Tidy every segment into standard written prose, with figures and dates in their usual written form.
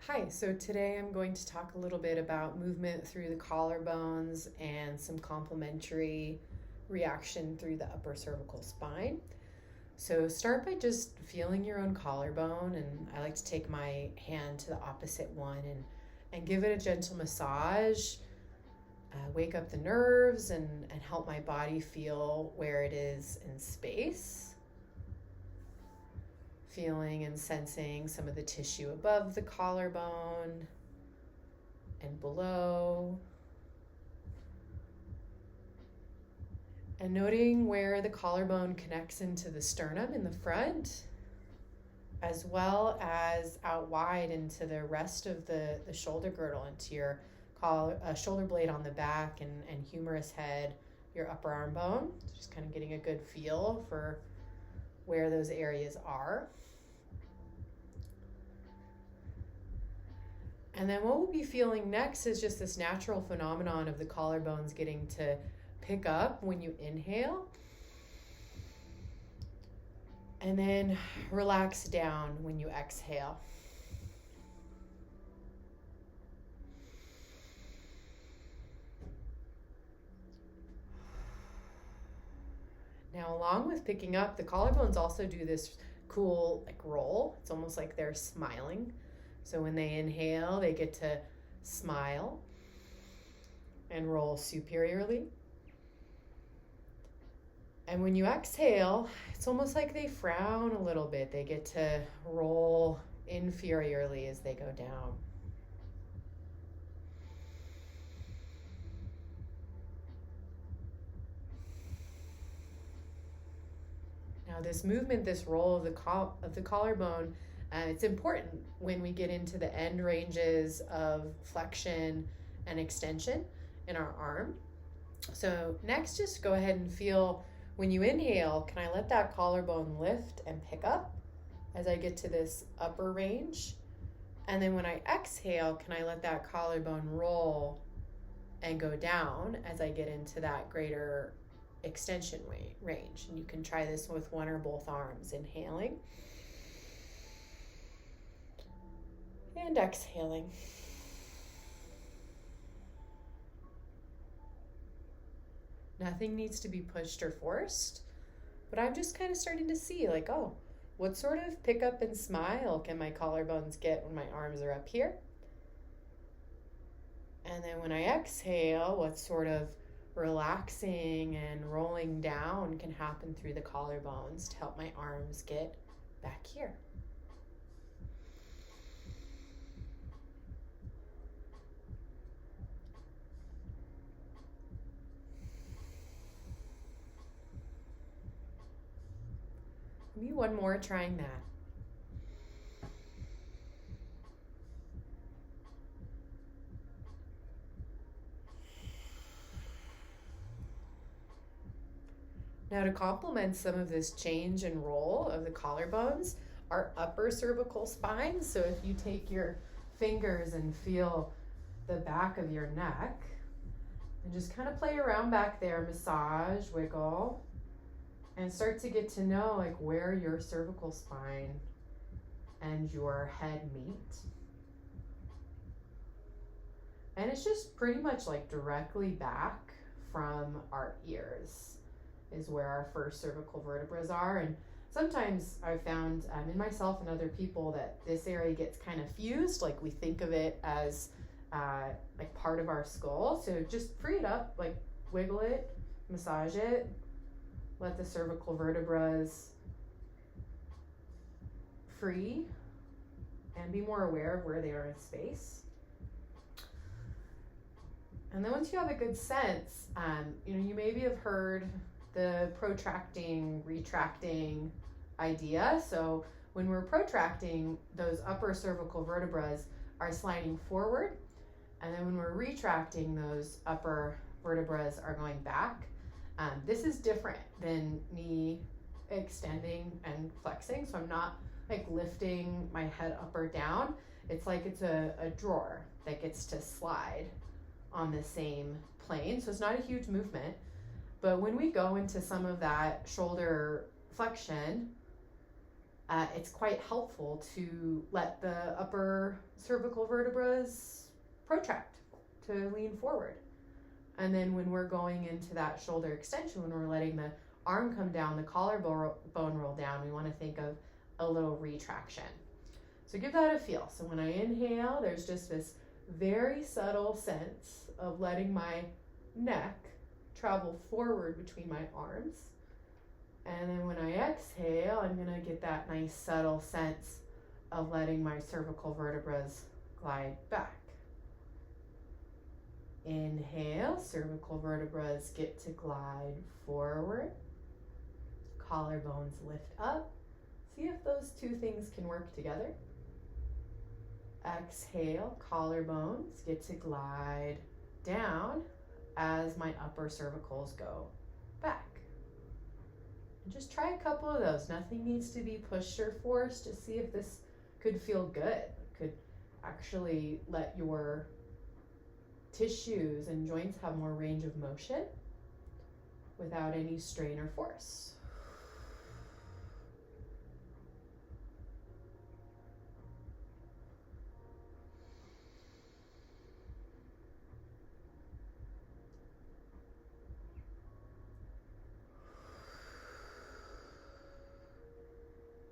Hi, so today I'm going to talk a little bit about movement through the collarbones and some complementary reaction through the upper cervical spine. So start by just feeling your own collarbone, and I like to take my hand to the opposite one and give it a gentle massage, wake up the nerves and help my body feel where it is in space. Feeling and sensing some of the tissue above the collarbone and below. And noting where the collarbone connects into the sternum in the front, as well as out wide into the rest of the shoulder girdle, into your shoulder blade on the back and humerus head, your upper arm bone. Just kind of getting a good feel for where those areas are. And then what we'll be feeling next is just this natural phenomenon of the collarbones getting to pick up when you inhale. And then relax down when you exhale. Now, along with picking up, the collarbones also do this cool roll. It's almost like they're smiling. So when they inhale, they get to smile and roll superiorly. And when you exhale, it's almost like they frown a little bit. They get to roll inferiorly as they go down. Now, this movement, this roll of the collarbone, it's important when we get into the end ranges of flexion and extension in our arm. So next, just go ahead and feel when you inhale, can I let that collarbone lift and pick up as I get to this upper range? And then when I exhale, can I let that collarbone roll and go down as I get into that greater extension range? And you can try this with one or both arms, inhaling and exhaling. Nothing needs to be pushed or forced, but I'm just kind of starting to see what sort of pickup and smile can my collarbones get when my arms are up here? And then when I exhale, what sort of relaxing and rolling down can happen through the collarbones to help my arms get back here? Maybe one more trying that. Now, to complement some of this change and roll of the collarbones, our upper cervical spine. So if you take your fingers and feel the back of your neck and just kind of play around back there, massage, wiggle, and start to get to know where your cervical spine and your head meet. And it's just pretty much directly back from our ears is where our first cervical vertebrae are. And sometimes I've found in myself and other people that this area gets kind of fused, we think of it as part of our skull. So just free it up, wiggle it, massage it, let the cervical vertebrae free and be more aware of where they are in space. And then once you have a good sense, you maybe have heard the protracting, retracting idea. So when we're protracting, those upper cervical vertebrae are sliding forward. And then when we're retracting, those upper vertebrae are going back. This is different than me extending and flexing. So I'm not lifting my head up or down. It's it's a drawer that gets to slide on the same plane. So it's not a huge movement. But when we go into some of that shoulder flexion, it's quite helpful to let the upper cervical vertebrae protract, to lean forward. And then when we're going into that shoulder extension, when we're letting the arm come down, the collarbone roll down, we want to think of a little retraction. So give that a feel. So when I inhale, there's just this very subtle sense of letting my neck travel forward between my arms. And then when I exhale, I'm going to get that nice subtle sense of letting my cervical vertebrae glide back. Inhale, cervical vertebrae get to glide forward. Collarbones lift up. See if those two things can work together. Exhale, collarbones get to glide down as my upper cervicals go back. And just try a couple of those. Nothing needs to be pushed or forced. Just see if this could feel good. Could actually let your tissues and joints have more range of motion without any strain or force.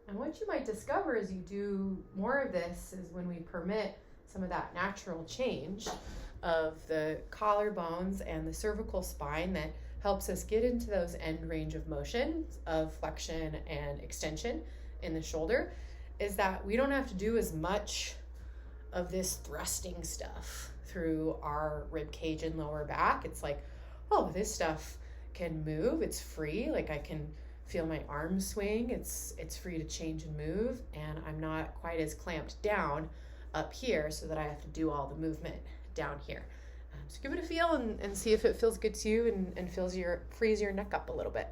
And what you might discover as you do more of this is when we permit some of that natural change of the collarbones and the cervical spine that helps us get into those end range of motion of flexion and extension in the shoulder, is that we don't have to do as much of this thrusting stuff through our rib cage and lower back. It's like, oh, this stuff can move. It's free. Like I can feel my arms swing. It's free to change and move, and I'm not quite as clamped down up here so that I have to do all the movement down here. So give it a feel and see if it feels good to you and frees your neck up a little bit.